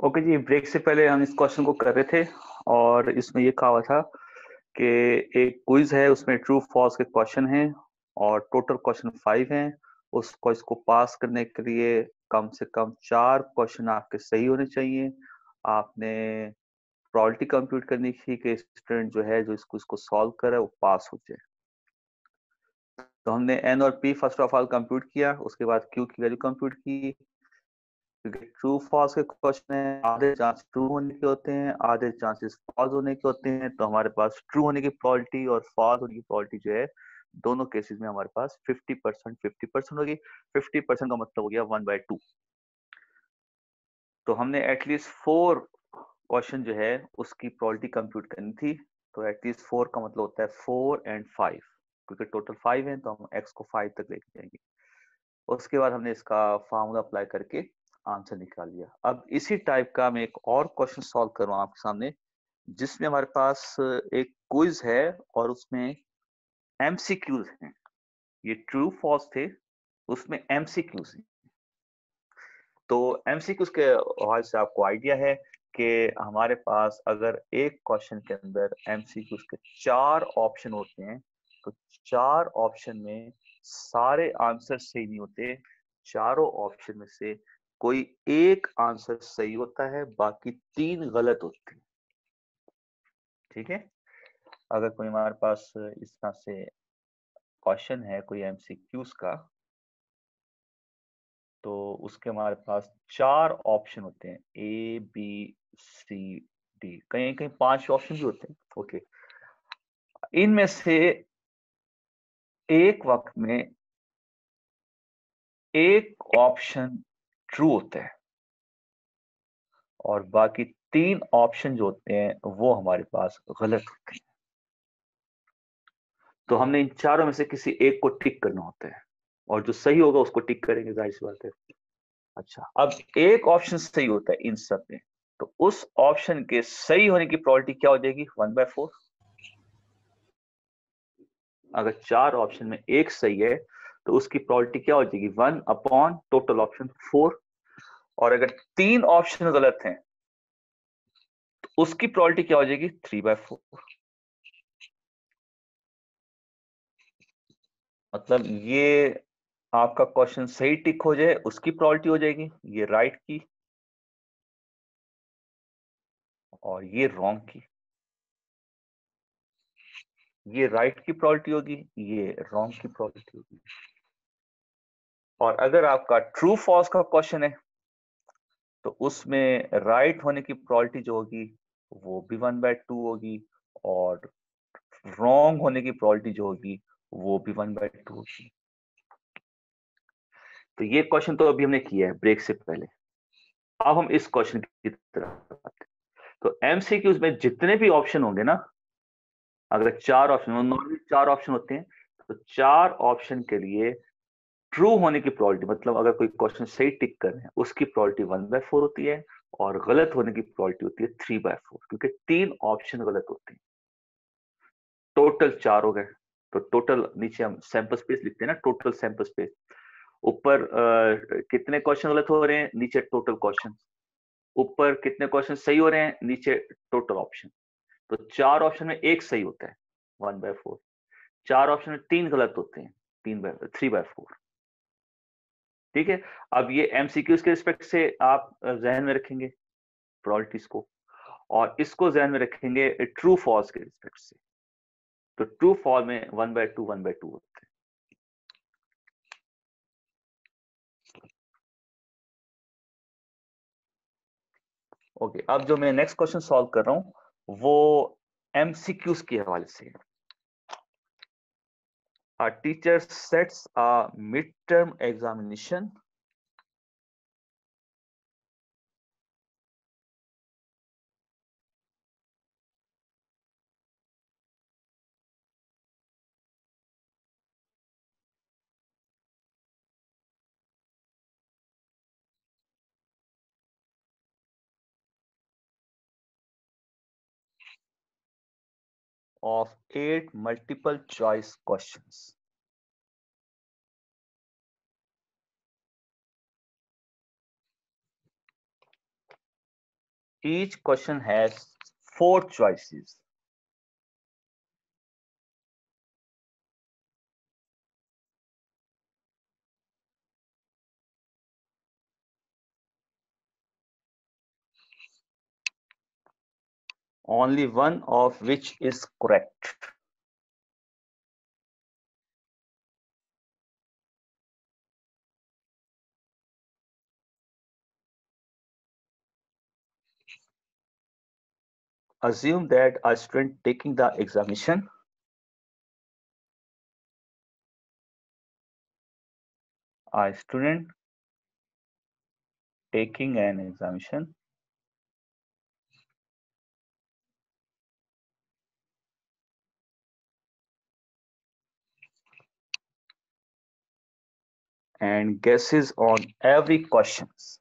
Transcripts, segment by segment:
Okay जी, break से पहले हम इस क्वेश्चन को कर रहे थे और इसमें ये कहा हुआ था कि एक क्विज है, उसमें ट्रू फॉल्स के क्वेश्चन हैं और टोटल क्वेश्चन 5 हैं। उस क्विज को पास करने के लिए कम से कम 4 क्वेश्चन आपके सही होने चाहिए। आपने प्रोबेबिलिटी कंप्यूट करनी थी कि स्टूडेंट जो है जो इस क्विज को सॉल्व करे वो पास हो जाए। तो हमने एन और P first of all compute किया, उसके बाद क्यू की वैल्यू कंप्यूट की। क्योंकि ट्रू फॉल्स के क्वेश्चन है, आधे चांस ट्रू होने के होते हैं, आधे चांसेस फॉल्स होने के होते हैं। तो हमारे पास ट्रू होने की प्रोबेबिलिटी और फॉल्स होने की प्रोबेबिलिटी जो है दोनों केसेस में हमारे पास 50% होगी। 50% का मतलब हो गया 1/2। तो हमने एटलीस्ट 4 क्वेश्चन जो है उसकी प्रोबेबिलिटी कंप्यूट करनी थी। तो एटलीस्ट 4 का मतलब होता है 4 और 5, क्योंकि टोटल 5 है तो हम x को 5 तक लेके जाएंगे। उसके बाद हमने इसका फार्मूला अप्लाई करके आंसर निकाल लिया। अब इसी टाइप का मैं एक और क्वेश्चन सॉल्व कर रहा हूं आपके सामने, जिसमें हमारे पास एक क्विज है और उसमें एमसीक्यूज हैं। ये ट्रू फॉल्स थे, उसमें एमसीक्यूज हैं। तो एमसीक्यूज के हवाले से आपको आइडिया है कि हमारे पास अगर एक क्वेश्चन के अंदर एमसीक्यूज के 4 ऑप्शन होते हैं तो 4 ऑप्शन में सारे आंसर सही नहीं होते। चारों ऑप्शन में से कोई एक आंसर सही होता है, बाकी 3 गलत होते हैं। ठीक है, अगर कोई हमारे पास इस तरह से क्वेश्चन है कोई एमसीक्यूज का, तो उसके हमारे पास 4 ऑप्शन होते हैं, ए बी सी डी, कहीं कहीं 5 ऑप्शन भी होते हैं। ओके, इनमें से एक वक्त में एक ऑप्शन ट्रू होता है और बाकी 3 ऑप्शन जो होते हैं वो हमारे पास गलत होते हैं। तो हमने इन चारों में से किसी एक को टिक करना होता है और जो सही होगा उसको टिक करेंगे, जाहिर सी बात है। अच्छा, अब एक ऑप्शन सही होता है इन सब में, तो उस ऑप्शन के सही होने की प्रोबेबिलिटी क्या हो जाएगी? 1/4। अगर 4 ऑप्शन में एक सही है तो उसकी प्रोबेबिलिटी क्या हो जाएगी? 1 अपॉन टोटल ऑप्शन 4। और अगर 3 ऑप्शन गलत हैं तो उसकी प्रोबेबिलिटी क्या हो जाएगी? 3/4। मतलब ये आपका क्वेश्चन सही टिक हो जाए उसकी प्रोबेबिलिटी हो जाएगी, ये राइट की और ये रॉन्ग की। ये राइट की प्रोबेबिलिटी होगी, ये रॉन्ग की प्रोबेबिलिटी होगी। और अगर आपका ट्रू फॉल्स का क्वेश्चन है तो उसमें राइट होने की प्रोबेबिलिटी जो होगी वो भी 1/2 होगी और रॉन्ग होने की प्रोबेबिलिटी जो होगी वो भी 1/2 होगी। तो ये क्वेश्चन तो अभी हमने किया है ब्रेक से पहले। अब हम इस क्वेश्चन की तरफ आते हैं। तो एमसीक्यूज में जितने भी ऑप्शन होंगे ना, अगर 4 ऑप्शन, नॉर्मली 4 ऑप्शन होते हैं, तो 4 ऑप्शन के लिए ट्रू होने की प्रोबेबिलिटी, मतलब अगर कोई क्वेश्चन सही टिक कर रहे हैं उसकी प्रोबेबिलिटी 1/4 होती है और गलत होने की प्रोबेबिलिटी होती है 3/4, क्योंकि 3 ऑप्शन गलत होते हैं। टोटल 4 हो गए। तो टोटल नीचे हम सैंपल स्पेस लिखते हैं ना, टोटल सैंपल स्पेस। ऊपर कितने क्वेश्चन गलत हो रहे हैं, नीचे टोटल क्वेश्चन। ऊपर कितने क्वेश्चन सही हो रहे हैं, नीचे टोटल ऑप्शन। तो 4 ऑप्शन में एक सही होता है, 1/4। 4 ऑप्शन में 3 गलत होते हैं, 3/4। ठीक है, अब ये एमसीक्यूज के रिस्पेक्ट से आप जहन में रखेंगे प्रोबेबिलिटीज को, और इसको जहन में रखेंगे ट्रू फॉल्स के रिस्पेक्ट से। तो ट्रू फॉल में 1/2 होते हैं। ओके, अब जो मैं नेक्स्ट क्वेश्चन सॉल्व कर रहा हूं वो एमसीक्यूज के हवाले से है। A teacher sets a midterm examination of 8 multiple choice questions. each question has 4 choices. Only one of which is correct. Assume that a student taking the examination a student taking an examination and guesses on every questions.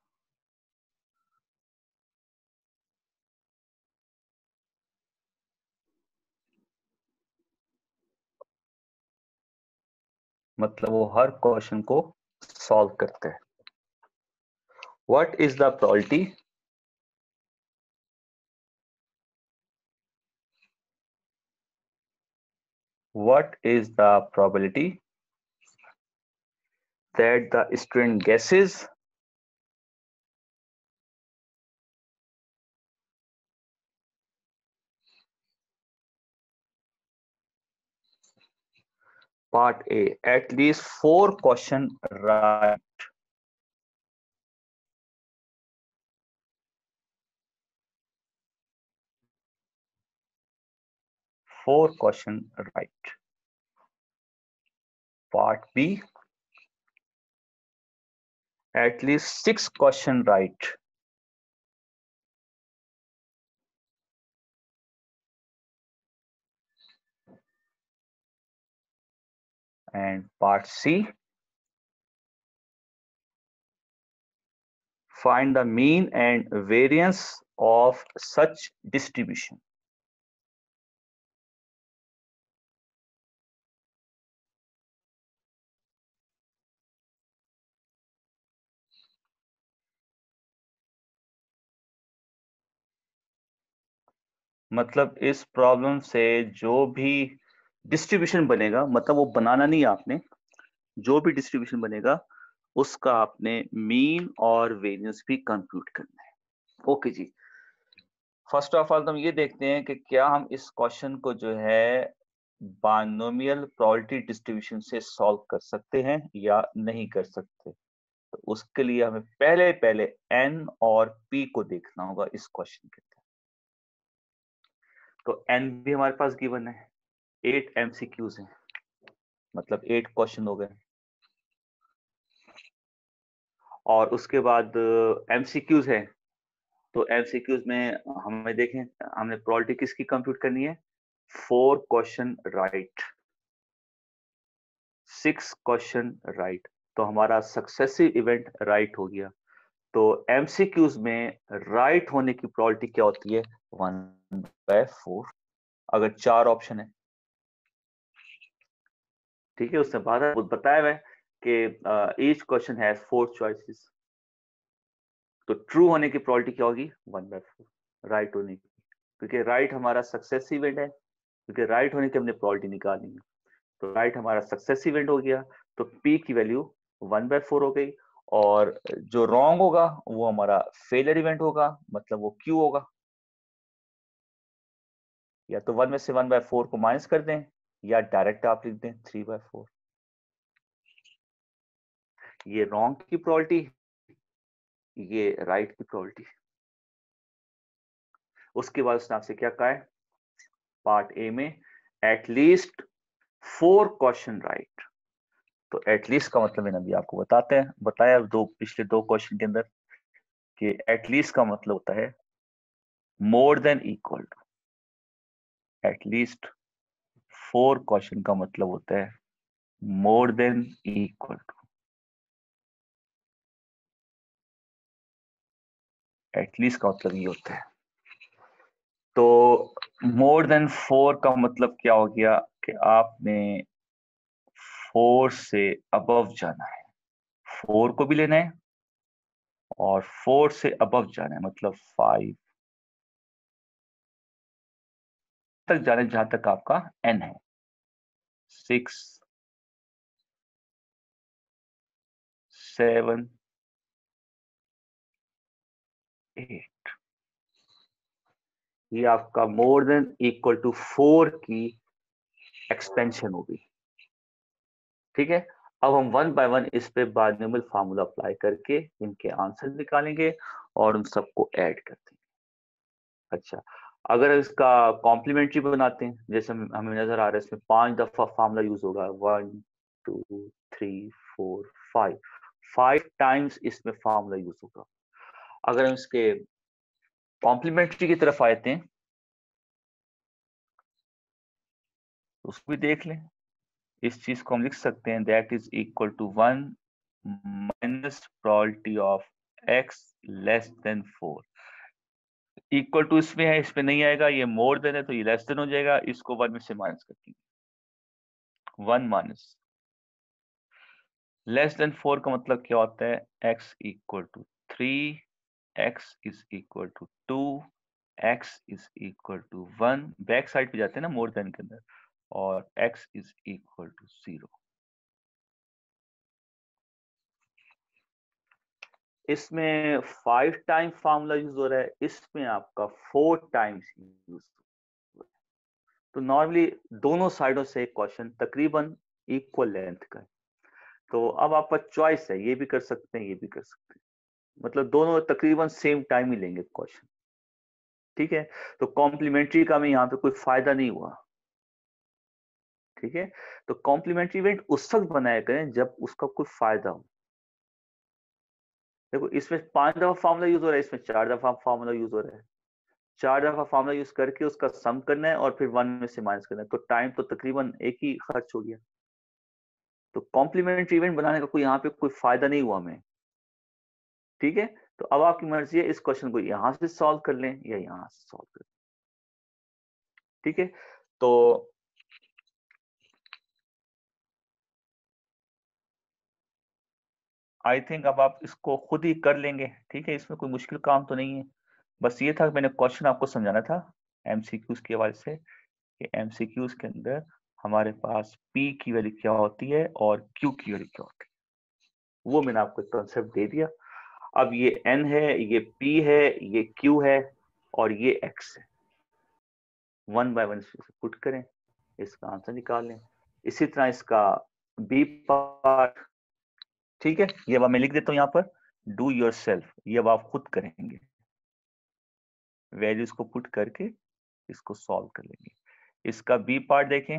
मतलब वो हर question को solve करते हैं. What is the probability? What is the probability that the student guesses part A at least 4 question right? 4 question right. Part B at least 6 question right. And part C, find the mean and variance of such distribution. मतलब इस problem से जो भी distribution बनेगा, मतलब वो बनाना नहीं है आपने, जो भी डिस्ट्रीब्यूशन बनेगा उसका आपने मीन और वेरिएंस भी कंप्यूट करना है. ओके जी. फर्स्ट ऑफ ऑल हम ये देखते हैं कि क्या हम इस क्वेश्चन को जो है बाइनोमियल प्रोबेबिलिटी डिस्ट्रीब्यूशन से सॉल्व कर सकते हैं या नहीं कर सकते. तो उसके लिए हमें पहले n और p को देखना होगा इस क्वेश्चन के अंदर. तो n भी हमारे पास गिवन है, 8 MCQs हैं, मतलब 8 क्वेश्चन हो गए. और उसके बाद MCQs है, तो MCQs में हमें देखें, हमने प्रोबेबिलिटी किसकी कंप्यूट करनी है, 4 क्वेश्चन राइट, 6 क्वेश्चन राइट. तो हमारा सक्सेसिव इवेंट राइट हो गया. तो MCQs में राइट होने की प्रोबेबिलिटी क्या होती है, 1/4 अगर 4 ऑप्शन है. ठीक है, उसने बताया हुआ है कि ईच क्वेश्चन हैज 4 चॉइसेस. तो ट्रू होने की प्रोबेबिलिटी क्या होगी, 1/4 राइट होने की, क्योंकि राइट हमारा सक्सेस इवेंट है, क्योंकि राइट होने की हमने प्रोबेबिलिटी निकालनी है. तो राइट हमारा सक्सेस इवेंट हो गया, तो p की वैल्यू 1/4 हो गई. और जो रॉन्ग होगा वो हमारा फेलियर इवेंट होगा, मतलब वो क्यू होगा. या तो 1 में से 1/4 को माइनस कर दें, या डायरेक्ट आप लिख दें 3/4. ये रॉन्ग की प्रोबेबिलिटी, ये राइट की प्रोबेबिलिटी. उसके बाद उसने आपसे क्या कहा है, पार्ट ए में एटलीस्ट 4 क्वेश्चन राइट. तो एटलीस्ट का मतलब मैंने अभी आपको बताया पिछले 2 क्वेश्चन के अंदर कि एटलीस्ट का मतलब होता है more than equal to. At least 4 question का मतलब होता है more than equal to. At least का मतलब ये होता है. तो मोर देन 4 का मतलब क्या हो गया कि आपने 4 से अबव जाना है, 4 को भी लेना है और 4 से अबव जाना है, मतलब 5 तक जाने जहां तक आपका n है, 6 7 8, ये आपका मोर देन इक्वल टू 4 की एक्सपेंशन होगी। ठीक है, अब हम वन बाय वन इस पे बायनॉमियल फार्मूला अप्लाई करके इनके आंसर निकालेंगे और उन सबको ऐड कर देंगे। अच्छा, अगर इसका कॉम्प्लीमेंट्री बनाते हैं, जैसे हमें नजर आ रहा है इसमें 5 दफा फार्मूला यूज होगा, 1 2 3 4 5, 5 टाइम्स इसमें फार्मूला यूज होगा। अगर हम इसके कॉम्प्लीमेंट्री की तरफ आते हैं तो उसको भी देख लें। इस चीज को हम लिख सकते हैं that is equal to 1 minus probability of x less than 4। Equal to इसमें है, इसमें नहीं आएगा, ये मोर देन है तो ये लेस देन हो जाएगा, इसको 1 में से माइनस कर देंगे। 1 माइनस लेस देन 4 का मतलब क्या होता है, x equal to 3, x is equal to 2, x is equal to 1, back side पे जाते हैं ना मोर देन के अंदर, और x इज इक्वल टू 0। इसमें 5 टाइम फार्मूला यूज हो रहा है, इसमें आपका 4 टाइम्स यूज हो रहा है। तो नॉर्मली दोनों साइडों से क्वेश्चन तकरीबन इक्वल लेंथ का है। तो अब आपका चॉइस है, ये भी कर सकते हैं, ये भी कर सकते हैं, मतलब दोनों तकरीबन सेम टाइम ही लेंगे क्वेश्चन। ठीक है, तो कॉम्प्लीमेंट्री का में यहाँ पे कोई फायदा नहीं हुआ। ठीक है, तो कॉम्प्लीमेंट्री इवेंट उस वक्त बनाया करें जब उसका कोई फायदा हो। देखो इसमें 5 दफा फार्मूला यूज हो रहा है, इसमें 4 दफा फार्मूला यूज हो रहा है। 4 दफा फार्मूला यूज करके उसका सम करना है और फिर 1 में से माइनस करना है, तो टाइम तो तकरीबन एक ही खर्च हो गया। तो कॉम्प्लीमेंट्री इवेंट बनाने का कोई यहाँ पे कोई फायदा नहीं हुआ हमें। ठीक है, तो अब आपकी मर्जी है, इस क्वेश्चन को यहां से सॉल्व कर लें या यहां से सॉल्व कर लें। ठीक है, तो आई थिंक अब आप इसको खुद ही कर लेंगे। ठीक है, इसमें कोई मुश्किल काम तो नहीं है, बस ये था मैंने क्वेश्चन आपको समझाना था एमसीक्यूज के हवाले से कि एमसीक्यूज के अंदर हमारे पास P की वैल्यू क्या होती है और Q की वैल्यू क्या होती है, वो मैंने आपको कॉन्सेप्ट दे दिया। अब ये N है, ये P है, ये Q है और ये X है। वन बाय वन पुट करें, इसका आंसर निकाल लें। इसी तरह इसका B पार्ट, ठीक है, ये अब मैं लिख देता हूं यहाँ पर, डू योर सेल्फ, ये अब आप खुद करेंगे, वैल्यूज को पुट करके इसको सॉल्व कर लेंगे। इसका बी पार्ट देखें,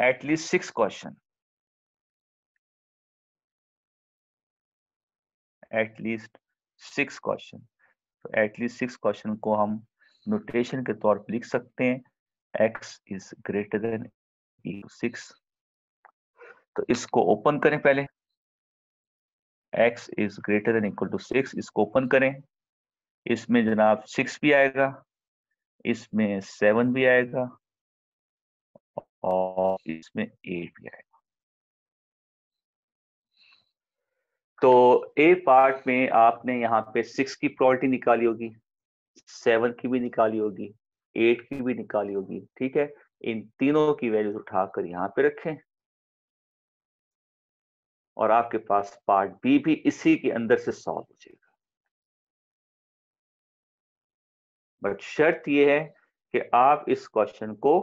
एटलीस्ट 6 क्वेश्चन, एटलीस्ट 6 क्वेश्चन, तो एटलीस्ट 6 क्वेश्चन को हम नोटेशन के तौर पर लिख सकते हैं, x इज ग्रेटर देन 6। तो इसको ओपन करें पहले, x is greater than equal to 6, इसको ओपन करें। इसमें जनाब 6 भी आएगा, इसमें 7 भी आएगा और इसमें 8 भी आएगा। तो ए पार्ट में आपने यहाँ पे 6 की प्रोबेबिलिटी निकाली होगी, 7 की भी निकाली होगी, 8 की भी निकाली होगी। ठीक है, इन तीनों की वैल्यूज उठाकर यहाँ पे रखें और आपके पास पार्ट बी भी इसी के अंदर से सॉल्व हो जाएगा। बट शर्त यह है कि आप इस क्वेश्चन को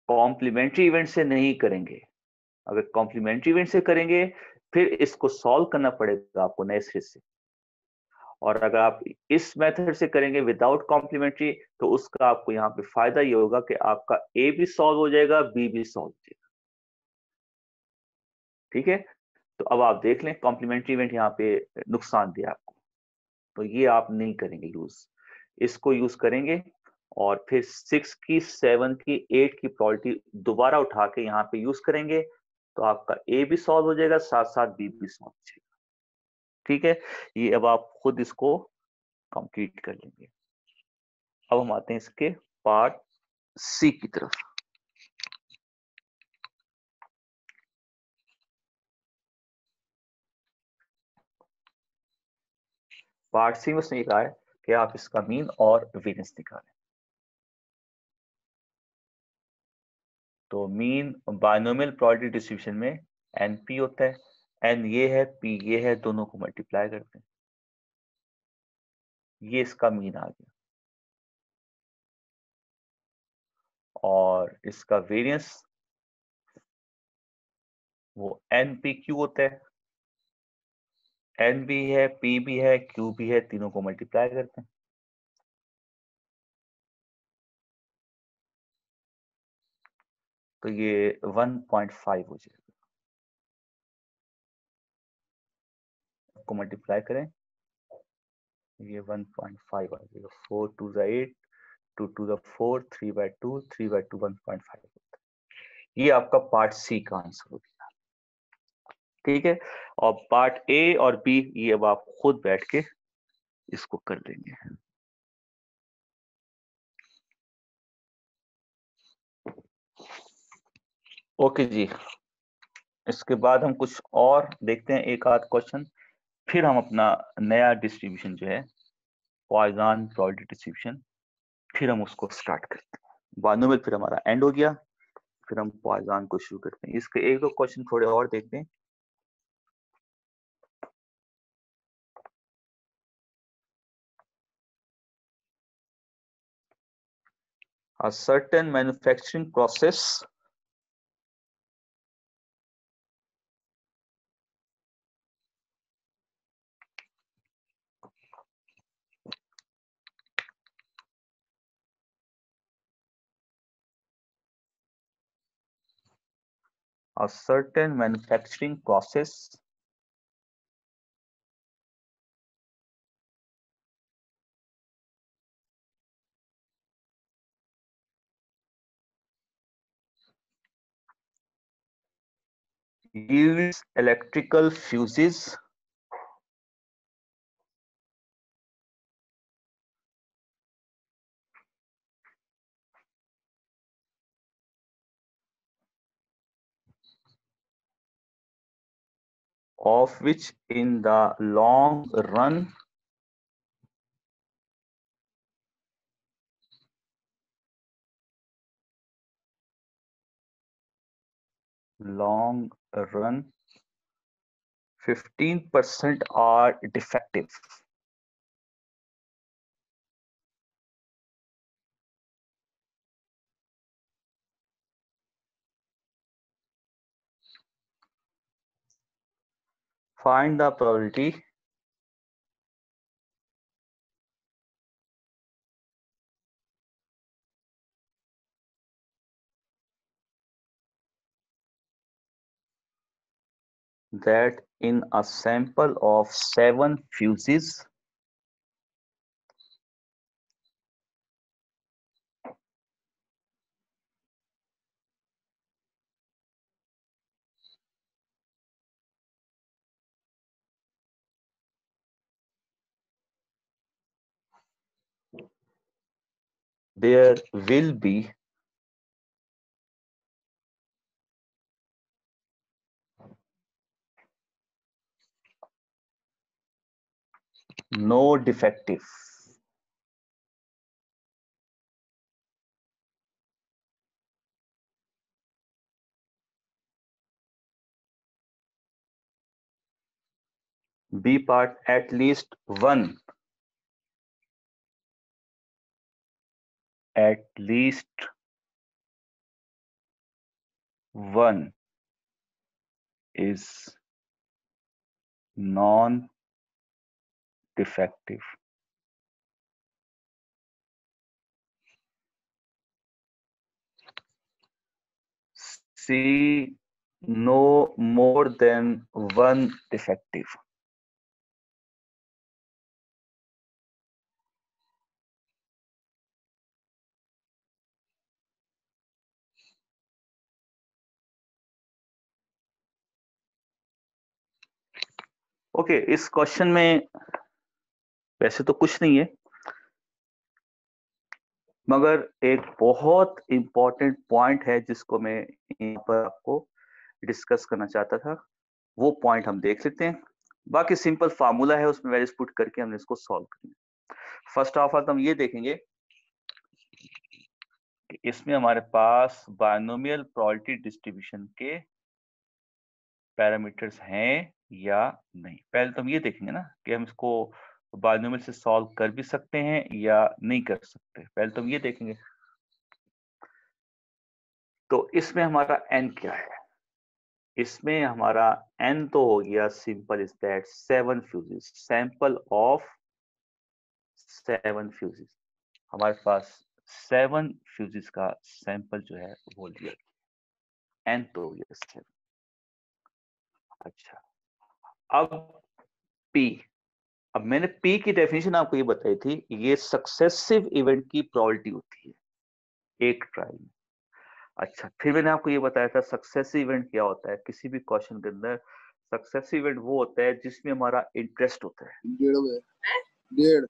कॉम्प्लीमेंट्री इवेंट से नहीं करेंगे। अगर कॉम्प्लीमेंट्री इवेंट से करेंगे फिर इसको सॉल्व करना पड़ेगा आपको नए सिरे से, और अगर आप इस मेथड से करेंगे विदाउट कॉम्प्लीमेंट्री तो उसका आपको यहाँ पे फायदा ये होगा कि आपका ए भी सॉल्व हो जाएगा, बी भी सॉल्व हो जाएगा। ठीक है, तो अब आप देख लें कॉम्प्लीमेंट्री इवेंट यहाँ पे नुकसान दिया आपको, तो ये आप नहीं करेंगे यूज, इसको यूज करेंगे और फिर 6 की 7 की 8 की प्रोबेबिलिटी दोबारा उठा के यहाँ पे यूज करेंगे, तो आपका ए भी सॉल्व हो जाएगा, साथ साथ बी भी सॉल्व हो जाएगा। ठीक है, ये अब आप खुद इसको कंप्लीट कर लेंगे। अब हम आते हैं इसके पार्ट सी की तरफ। पार्ट सी में उसने कहा है कि आप इसका मीन और वेरिएंस निकालें। तो मीन बायनोमियल प्रोबेबिलिटी डिस्ट्रीब्यूशन में एनपी होता है, एन ये है, पी ये है, दोनों को मल्टीप्लाई करते हैं, ये इसका मीन आ गया। और इसका वेरिएंस वो एन पी क्यू होता है, एन भी है, पी भी है, क्यू भी है, तीनों को मल्टीप्लाई करते हैं। तो ये 1.5 हो जाएगा, को मल्टीप्लाई करें, ये 1.5 आ जाएगा। 4 2 8, 2 2 4, 3/2, 3/2 1.5 होता है। ये आपका पार्ट सी का आंसर हो गया। ठीक है, और पार्ट ए और बी ये अब आप खुद बैठ के इसको कर लेंगे। ओके जी, इसके बाद हम कुछ और देखते हैं, एक आध क्वेश्चन, फिर हम अपना नया डिस्ट्रीब्यूशन जो है पॉइसन प्रोबेबिलिटी डिस्ट्रीब्यूशन, फिर हम उसको स्टार्ट करते हैं। बायनोमियल फिर हमारा एंड हो गया, फिर हम पॉइसन को शुरू करते हैं। इसके एक दो क्वेश्चन थोड़े और देखते हैं। A certain manufacturing process yields electrical fuses of which in the long run long run 15% are defective. Find the probability that in a sample of 7 fuses there will be no defective. B part, at least one is non-defective. C, no more than one defective. Okay, इस question में वैसे तो कुछ नहीं है, मगर एक बहुत इंपॉर्टेंट पॉइंट है जिसको मैं यहाँ पर आपको डिस्कस करना चाहता था। वो पॉइंट हम देख लेते हैं। बाकी सिंपल फार्मूला है, उसमें वैल्यूज पुट करके हमने इसको सॉल्व करना है। फर्स्ट ऑफ ऑल हम ये देखेंगे कि इसमें हमारे पास बायनोमियल प्रोबेबिलिटी डिस्ट्रीब्यूशन के पैरामीटर्स हैं या नहीं। पहले तो हम ये देखेंगे ना कि हम इसको बायनोमियल से सॉल्व कर भी सकते हैं या नहीं कर सकते। पहले तो हम ये देखेंगे। तो इसमें हमारा n क्या है? इसमें हमारा n तो हो गया simple is that 7 fuses, sample of 7 fuses. हमारे पास 7 फ्यूजेस का सैंपल जो है वो लिया, n तो हो गया 7। अच्छा, अब p, अब मैंने p की डेफिनेशन आपको ये बताई थी, ये सक्सेसिव इवेंट की प्रोबेबिलिटी होती है एक ट्रायल में। अच्छा, फिर मैंने आपको ये बताया था सक्सेसिव इवेंट क्या होता है। किसी भी क्वेश्चन के अंदर सक्सेसिव इवेंट वो होता है जिसमें हमारा इंटरेस्ट होता है। डेढ़।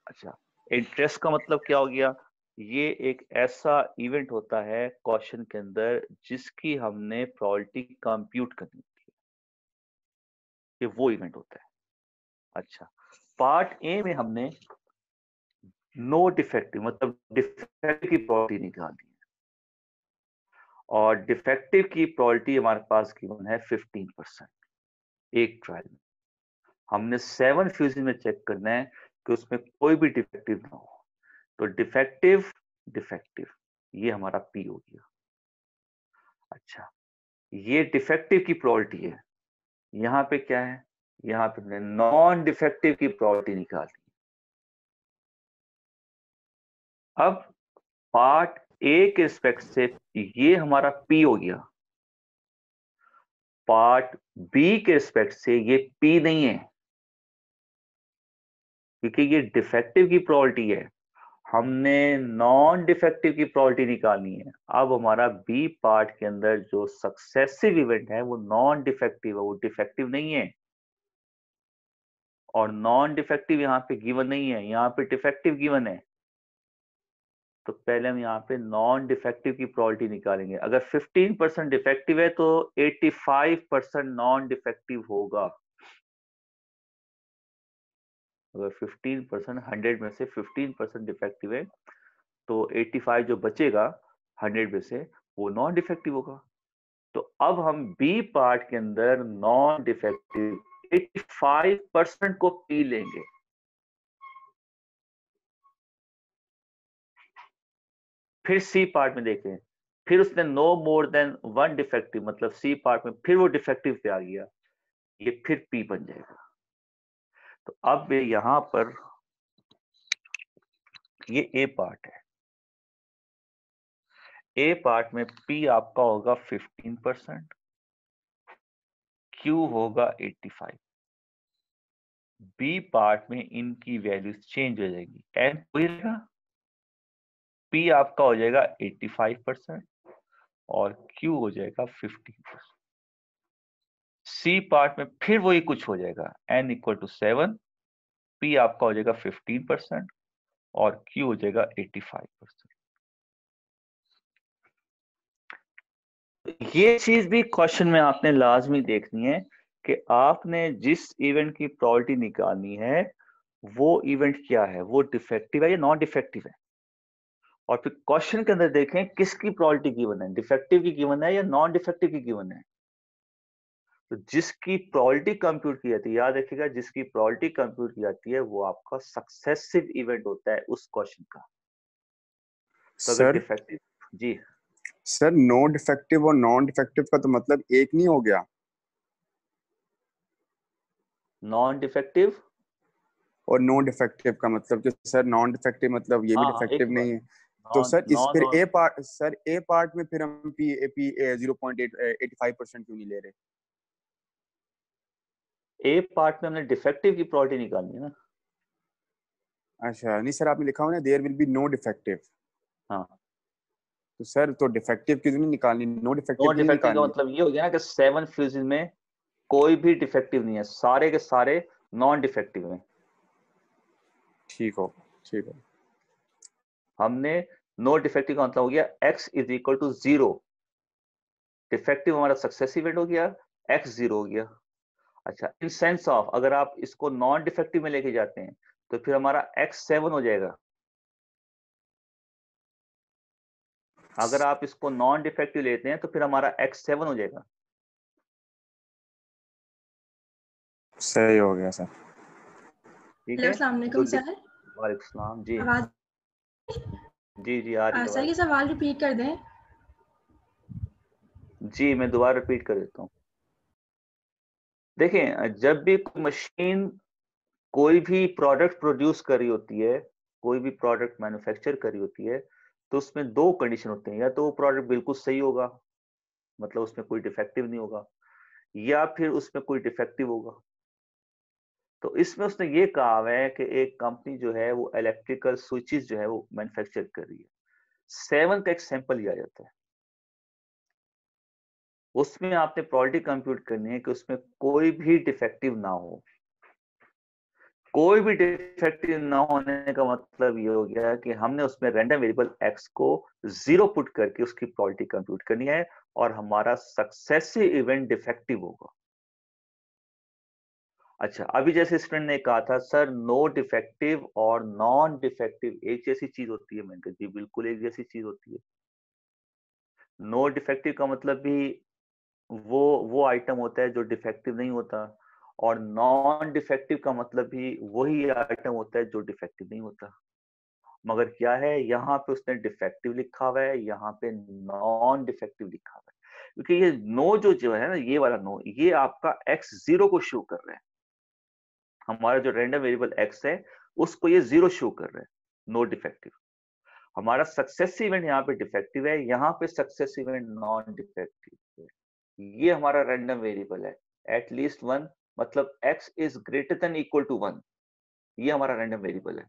अच्छा, इंटरेस्ट का मतलब क्या हो गया? ये एक ऐसा इवेंट होता है क्वेश्चन के अंदर जिसकी हमने प्रोबेबिलिटी कंप्यूट करनी होती है, ये वो इवेंट होता है। अच्छा, पार्ट ए में हमने नो डिफेक्टिव मतलब डिफेक्टिव की प्रोबेबिलिटी निकाली है, और डिफेक्टिव की प्रोबेबिलिटी हमारे पास गिवन है 15% एक ट्रायल में। हमने 7 फ्यूजन में चेक करना है कि उसमें कोई भी डिफेक्टिव ना हो। तो डिफेक्टिव डिफेक्टिव ये हमारा पी हो गया। अच्छा, ये डिफेक्टिव की प्रोबेबिलिटी है। यहाँ पे क्या है? यहाँ पे हमने नॉन डिफेक्टिव की प्रोबेबिलिटी निकाली। अब पार्ट ए के रिस्पेक्ट से ये हमारा पी हो गया, पार्ट बी के रिस्पेक्ट से ये पी नहीं है क्योंकि ये डिफेक्टिव की प्रोबेबिलिटी है। हमने नॉन डिफेक्टिव की प्रोबेबिलिटी निकालनी है। अब हमारा बी पार्ट के अंदर जो सक्सेसिव इवेंट है वो नॉन डिफेक्टिव है, वो डिफेक्टिव नहीं है। और नॉन डिफेक्टिव यहाँ पे गिवन नहीं है, यहाँ पे डिफेक्टिव गिवन है। तो पहले हम यहाँ पे नॉन डिफेक्टिव की प्रोबेबिलिटी निकालेंगे। अगर 15% डिफेक्टिव है तो 85% नॉन डिफेक्टिव होगा। अगर 15% 100 में से 15% डिफेक्टिव है तो 85 जो बचेगा 100 में से वो नॉन डिफेक्टिव होगा। तो अब हम बी पार्ट के अंदर नॉन डिफेक्टिव 85% को पी लेंगे। फिर सी पार्ट में देखें, फिर उसने नो मोर देन 1 डिफेक्टिव मतलब सी पार्ट में फिर वो डिफेक्टिव पे आ गया, ये फिर पी बन जाएगा। तो अब यहां पर ये ए पार्ट है, ए पार्ट में पी आपका होगा 15%, क्यू होगा 85। बी पार्ट में इनकी वैल्यूज चेंज हो जाएगी, एन हो जाएगा, पी आपका हो जाएगा 85% और क्यू हो जाएगा 15%। सी पार्ट में फिर वही कुछ हो जाएगा, एन इक्वल टू 7, पी आपका हो जाएगा 15% और क्यू हो जाएगा 85%। ये चीज भी क्वेश्चन में आपने लाजमी देखनी है कि आपने जिस इवेंट की प्रोबेबिलिटी निकालनी है वो इवेंट क्या है, वो डिफेक्टिव है या नॉन डिफेक्टिव है। और फिर क्वेश्चन के अंदर देखें किसकी प्रोबेबिलिटी गिवन है, डिफेक्टिव की गिवन है या नॉन डिफेक्टिव की गिवन है। तो जिसकी प्रोबेबिलिटी कंप्यूट की जाती है, याद रखिएगा जिसकी प्रोबेबिलिटी कंप्यूट की जाती है वो आपका सक्सेसिव इवेंट होता है उस क्वेश्चन का। तो अगर सर डिफेक्टिव, जी सर नो डिफेक्टिव और नॉन डिफेक्टिव का तो मतलब एक नहीं हो गया? नॉन डिफेक्टिव और नो डिफेक्टिव का मतलब कि सर नॉन डिफेक्टिव मतलब ये भी हाँ हाँ एक डिफेक्टिव बार, नहीं है। तो नॉन सर इस नॉन फिर ए पार्ट में फिर हम पी पी 0.85% क्यों नहीं ले रहे? ए पार्ट में हमने डिफेक्टिव की प्रोबेबिलिटी निकालनी है ना। अच्छा नहीं सर, आपने लिखा हुआ ना there will be no defective. हाँ, तो सर तो डिफेक्टिव क्यों नहीं निकालनी, नो डिफेक्टिव नॉन क्यों नहीं डिफेक्टिव का निकालनी? मतलब ये हो गया ना कि 7 फ्यूजेस में कोई भी डिफेक्टिव नहीं है, सारे के सारे नॉन डिफेक्टिव हैं। ठीक हो, ठीक हो। हमने नो डिफेक्टिव का मतलब हो गया x is equal to 0, defective हमारा सक्सेसिव इवेंट हो गया, x 0 हो गया। अच्छा, इन सेंस ऑफ अगर आप इसको नॉन डिफेक्टिव में लेके जाते हैं तो फिर हमारा x 7 हो जाएगा। अगर आप इसको नॉन डिफेक्टिव लेते हैं तो फिर हमारा x 7 हो जाएगा। सही हो गया सर। ठीक हेलो है, अस्सलाम तो वालेकुम सर। वालेकुम सलाम जी। आवाज जी जी आ रही है सर, आवाज। ये सवाल रिपीट कर दें। जी मैं दोबारा रिपीट कर देता हूँ। देखें, जब भी कोई मशीन कोई भी प्रोडक्ट प्रोड्यूस कर रही होती है, कोई भी प्रोडक्ट मैन्युफैक्चर कर रही होती है, तो उसमें दो कंडीशन होते हैं। या तो वो प्रोडक्ट बिल्कुल सही होगा, मतलब उसमें कोई डिफेक्टिव नहीं होगा, या फिर उसमें कोई डिफेक्टिव होगा। तो इसमें उसने ये कहा हुआ है कि एक कंपनी जो है वो इलेक्ट्रिकल स्विचेस जो है वो मैन्युफैक्चर कर रही है। 7 का एक सैंपल लिया जाता है, उसमें आपने प्रोबेबिलिटी कंप्यूट करनी है कि उसमें कोई भी डिफेक्टिव ना हो। कोई भी डिफेक्टिव ना होने का मतलब ये हो गया कि हमने उसमें रैंडम वेरिएबल x को 0 पुट करके उसकी प्रोबेबिलिटी कंप्यूट करनी है और हमारा सक्सेसिव इवेंट डिफेक्टिव होगा। अच्छा, अभी जैसे स्टूडेंट ने कहा था सर नो डिफेक्टिव और नॉन डिफेक्टिव एक जैसी चीज होती है। मैंने कहा जी बिल्कुल एक जैसी चीज होती है। नो डिफेक्टिव का मतलब भी वो आइटम होता है जो डिफेक्टिव नहीं होता, और नॉन डिफेक्टिव का मतलब भी वही आइटम होता है जो डिफेक्टिव नहीं होता। मगर क्या है, यहाँ पे उसने डिफेक्टिव लिखा हुआ है, यहाँ पे नॉन डिफेक्टिव लिखा हुआ है, क्योंकि ये नो जो है ना, ये वाला नो, ये आपका x 0 को शो कर रहा है। हमारा जो रैंडम वेरिएबल x है उसको ये 0 शो कर रहा है, नो डिफेक्टिव। हमारा सक्सेसिव इवेंट यहाँ पे डिफेक्टिव है, यहाँ पे सक्सेसिव इवेंट नॉन डिफेक्टिव है। ये हमारा रैंडम वेरिएबल है, एट लीस्ट 1, मतलब x is greater than equal to 1। ये हमारा रैंडम वेरिएबल है।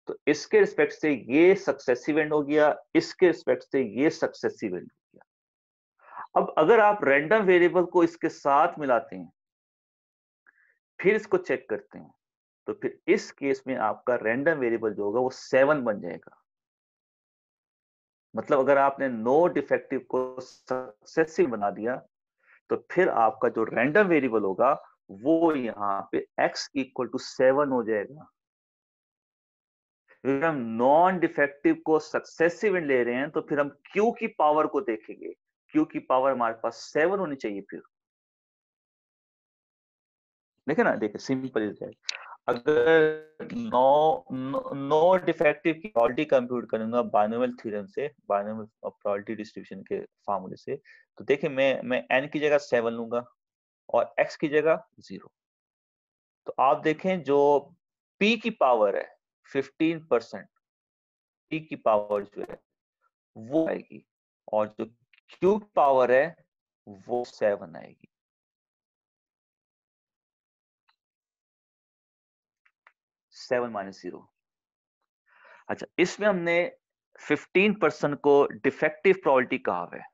तो इसके रिस्पेक्ट से ये सक्सेसिव एंड हो गया, इसके रिस्पेक्ट से ये सक्सेसिव एंड हो गया। अब अगर आप रैंडम वेरिएबल को इसके साथ मिलाते हैं, फिर इसको चेक करते हैं, तो फिर इस केस में आपका रैंडम वेरिएबल जो होगा वो 7 बन जाएगा। मतलब अगर आपने नो डिफेक्टिव को सक्सेसिव बना दिया, तो फिर आपका जो रैंडम वेरिएबल होगा वो यहाँ पे x इक्वल टू 7 हो जाएगा। अगर हम नॉन डिफेक्टिव को सक्सेसिव ले रहे हैं तो फिर हम Q की पावर को देखेंगे। Q की पावर हमारे पास 7 होनी चाहिए। फिर देखे ना, देखे सिंपल इज दैट। अगर नो डिफेक्टिव की प्रोबेबिलिटी कंप्यूट करूंगा बाइनोमियल थ्योरम से, बाइनोमियल प्रोबेबिलिटी डिस्ट्रीब्यूशन के फार्मूले से, तो देखिए मैं n की जगह 7 लूंगा और x की जगह 0। तो आप देखें जो p की पावर है 15%, p की पावर जो है वो आएगी, और जो q पावर है वो 7 आएगी। 7 माइनस 0। अच्छा, इसमें हमने 15% को डिफेक्टिव प्रोबेबिलिटी कहा हुआ है।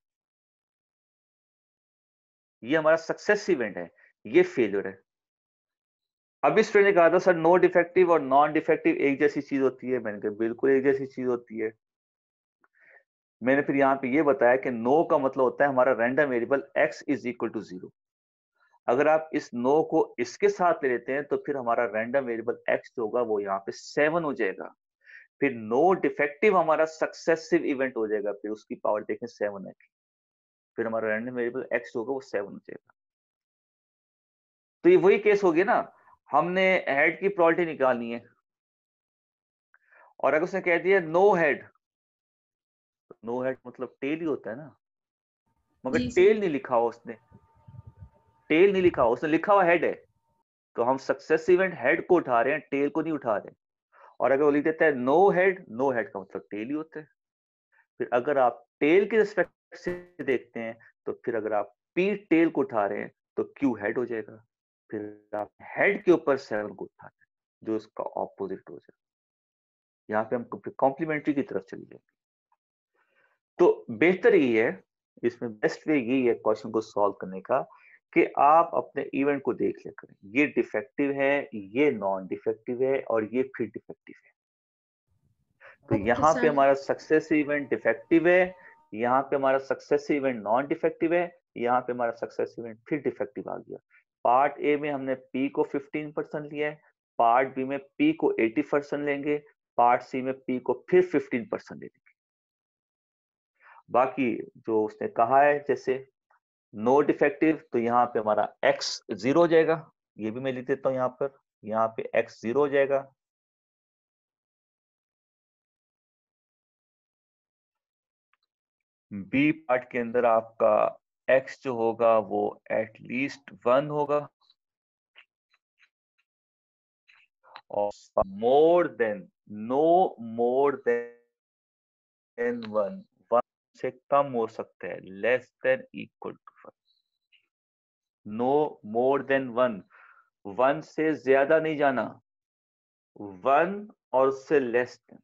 ये हमारा सक्सेस इवेंट है, ये फेलियर है। अभी स्टूडेंट ने कहा था सर नो डिफेक्टिव और नॉन डिफेक्टिव एक जैसी चीज होती है। मैंने कहा बिल्कुल एक जैसी चीज होती है। मैंने फिर यहाँ पे ये बताया कि नो का मतलब होता है हमारा random variable x is equal to 0। अगर आप इस नो को इसके साथ ले लेते हैं तो फिर हमारा रैंडम वेरिएबल x जो होगा वो यहाँ पे 7 हो जाएगा। फिर नो डिफेक्टिव हमारा सक्सेसिव इवेंट हो जाएगा, फिर उसकी पावर देखें 7 है। फिर हमारा रैंडम वेरिएबल x होगा वो 7 हो जाएगा। तो ये वही केस हो गया ना, हमने हेड की प्रोबेबिलिटी निकालनी है, और अगर उसने कह दिया नो हेड, नो हेड मतलब टेल ही होता है ना, मगर जी सर। टेल नहीं लिखा हुआ उसने, टेल नहीं लिखा हुआ उसने, लिखा हुआ हेड है। तो हम सक्सेस इवेंट हेड को उठा रहे हैं, टेल को नहीं उठा रहे। और अगर वो लिख देता है नो हेड, नो हेड का मतलब टेल ही होता है। फिर अगर आप टेल के रिस्पेक्ट से देखते हैं, तो फिर अगर आप पी टेल को उठा रहे हैं तो क्यू हेड हो जाएगा। फिर आप हेड के ऊपर 7 को उठा रहे हैं जो उसका ऑपोजिट हो जाएगा। यहाँ पे हम कॉम्प्लीमेंट्री की तरफ चली जाएंगे। तो बेहतर यही है, इसमें बेस्ट वे यही है क्वेश्चन को सॉल्व करने का, कि आप अपने इवेंट को देख लिया करें, ये डिफेक्टिव है, ये नॉन डिफेक्टिव है, और ये फिर डिफेक्टिव है। तो ओके यहाँ पे सर। हमारा सक्सेस इवेंट डिफेक्टिव है, यहाँ पे हमारा सक्सेस इवेंट नॉन डिफेक्टिव है, यहाँ पे हमारा सक्सेस इवेंट फिर डिफेक्टिव आ गया। पार्ट ए में हमने पी को 15% लिया है, पार्ट बी में पी को 80% लेंगे, पार्ट सी में पी को फिर 15% लेंगे। बाकी जो उसने कहा है, जैसे नो डिफेक्टिव, तो यहाँ पे हमारा x 0 हो जाएगा, ये भी मैं लिख देता हूँ यहाँ पर, यहाँ पे x 0 हो जाएगा। बी पार्ट के अंदर आपका x जो होगा वो एटलीस्ट 1 होगा, और more than, no more than 1, 1 से कम हो सकता है, less than equal to 1, no more than 1, 1 से ज्यादा नहीं जाना, 1 और उससे लेस देन।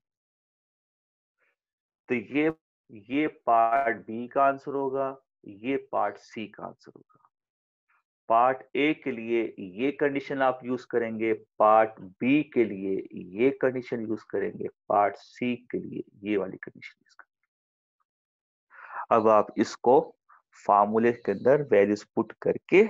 तो ये पार्ट बी का आंसर होगा, ये पार्ट सी का आंसर होगा। पार्ट ए के लिए ये कंडीशन आप यूज करेंगे, पार्ट बी के लिए ये कंडीशन यूज करेंगे, पार्ट सी के लिए ये वाली कंडीशन यूज करेंगे। अब आप इसको फार्मूले के अंदर वैल्यूज पुट करके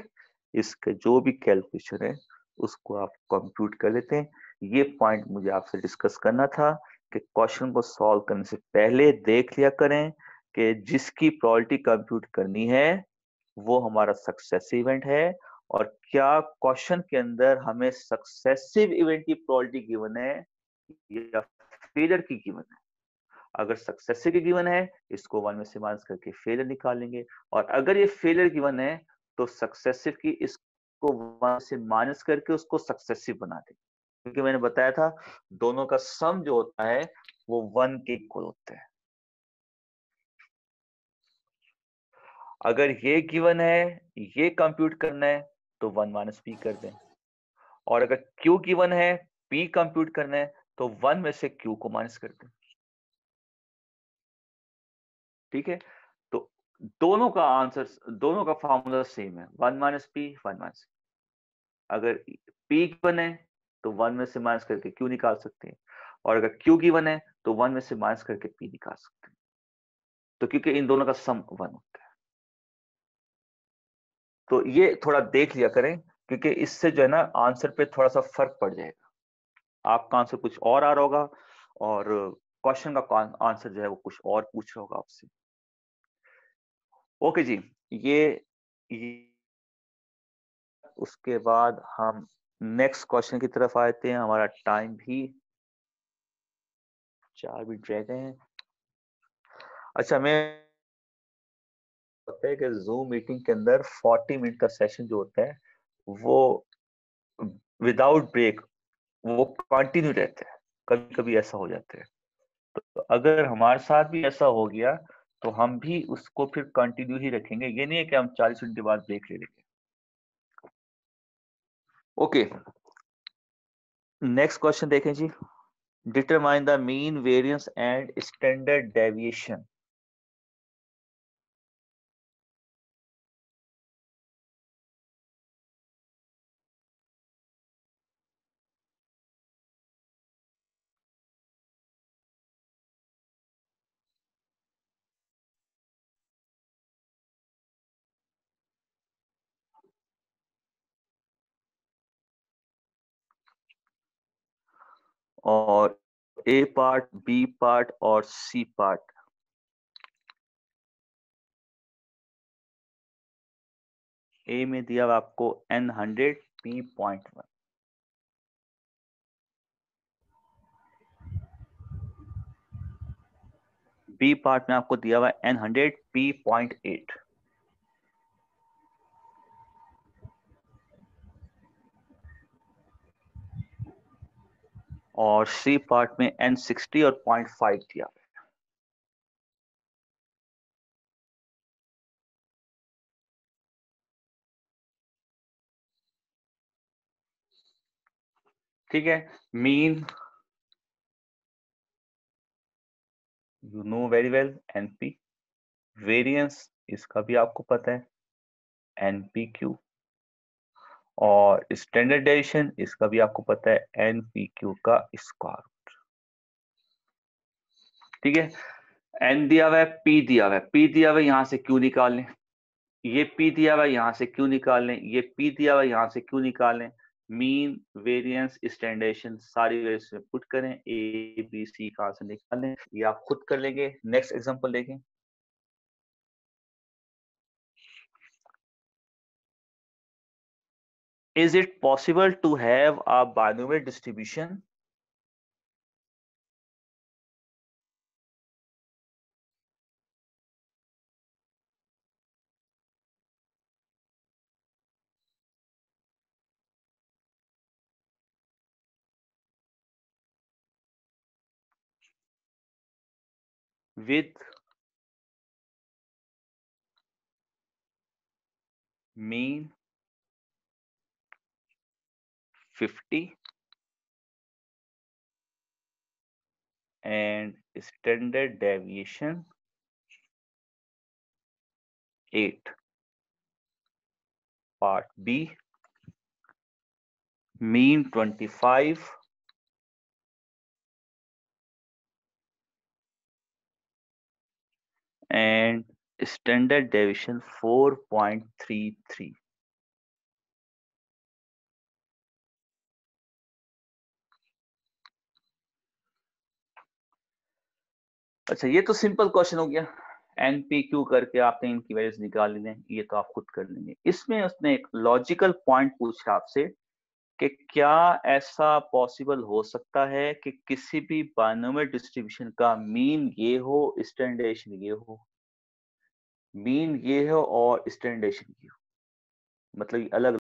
इसका जो भी कैलकुलेशन है उसको आप कंप्यूट कर लेते हैं। ये पॉइंट मुझे आपसे डिस्कस करना था कि क्वेश्चन को सॉल्व करने से पहले देख लिया करें कि जिसकी प्रोबेबिलिटी कंप्यूट करनी है वो हमारा सक्सेसिव इवेंट है, और क्या क्वेश्चन के अंदर हमें सक्सेसिव इवेंट की प्रोबेबिलिटी गिवन है या फेलियर की गिवन है। अगर सक्सेसिव की गिवन है, इसको 1 में से माइनस करके फेलियर निकालेंगे, और अगर ये फेलियर गिवन है तो सक्सेसिव की इसको 1 से माइनस करके उसको सक्सेसिव बना देंगे, क्योंकि मैंने बताया था दोनों का सम जो होता है वो 1 के इक्वल होता है। अगर ये गिवन है, ये कंप्यूट करना है, तो 1 माइनस पी कर दें, और अगर क्यू गिवन है, पी कंप्यूट करना है, तो 1 में से क्यू को माइनस कर दें। ठीक है, तो दोनों का आंसर, दोनों का फॉर्मूला सेम है, 1 माइनस पी, 1 माइनस। अगर पी गिवन है तो 1 में से माइनस करके क्यू निकाल सकते हैं, और अगर क्यू गिवन है तो 1 में से माइनस करके पी निकाल सकते हैं, तो क्योंकि इन दोनों का सम 1 होता है। तो ये थोड़ा देख लिया करें, क्योंकि इससे जो है ना आंसर पे थोड़ा सा फर्क पड़ जाएगा। आपका आंसर कुछ और आ रहा होगा, और क्वेश्चन का आंसर जो है वो कुछ और पूछ रहा होगा आपसे। ओके जी, ये उसके बाद हम नेक्स्ट क्वेश्चन की तरफ आते हैं। हमारा टाइम भी 4 मिनट रह गए हैं। अच्छा, मैं होता है कि जूम मीटिंग के अंदर 40 मिनट का सेशन जो होता है वो विदाउट ब्रेक वो कंटिन्यू रहता है, कभी कभी ऐसा हो जाता है। तो अगर हमारे साथ भी ऐसा हो गया तो हम भी उसको फिर कंटिन्यू ही रखेंगे, ये नहीं है कि हम 40 मिनट के बाद ब्रेक ले लेंगे। ओके, नेक्स्ट क्वेश्चन देखें जी। Determine the mean variance and standard deviation. और ए पार्ट, बी पार्ट और सी पार्ट। ए में दिया हुआ आपको N100 P.1, बी पार्ट में आपको दिया हुआ N100 P.8, और सी पार्ट में N60 और 0.5 दिया। ठीक है, mean you know very well, NP। Variance इसका भी आपको पता है, NPQ। और स्टैंडर्ड डेविएशन इसका भी आपको पता है, NPQ का स्क्वायर। ठीक है, N दिया हुआ है, P दिया हुआ है, P दिया हुआ है, यहां से Q निकाल लें। ये P दिया हुआ है, यहां से Q निकाल लें। ये P दिया हुआ है, यहां से Q निकाल लें। मीन, वेरिएंस, स्टैंडर्डेशन सारी वैल्यूज में पुट करें, A B C का आंसर निकालें। ये आप खुद कर लेंगे। नेक्स्ट एग्जांपल देखें। Is it possible to have a binomial distribution with mean 50 and standard deviation 8? Part B, mean 25 and standard deviation 4.33. अच्छा, ये तो सिंपल क्वेश्चन हो गया। एनपीक्यू करके आपने इनकी वैल्यूज निकाल ली हैं, ये तो आप खुद कर लेंगे। इसमें उसने एक लॉजिकल पॉइंट पूछा आपसे कि क्या ऐसा पॉसिबल हो सकता है कि किसी भी बाइनोमियल डिस्ट्रीब्यूशन का मीन ये हो, स्टैंडर्ड डेविएशन ये हो, मीन ये हो और स्टैंडर्ड डेविएशन ये हो, मतलब अलग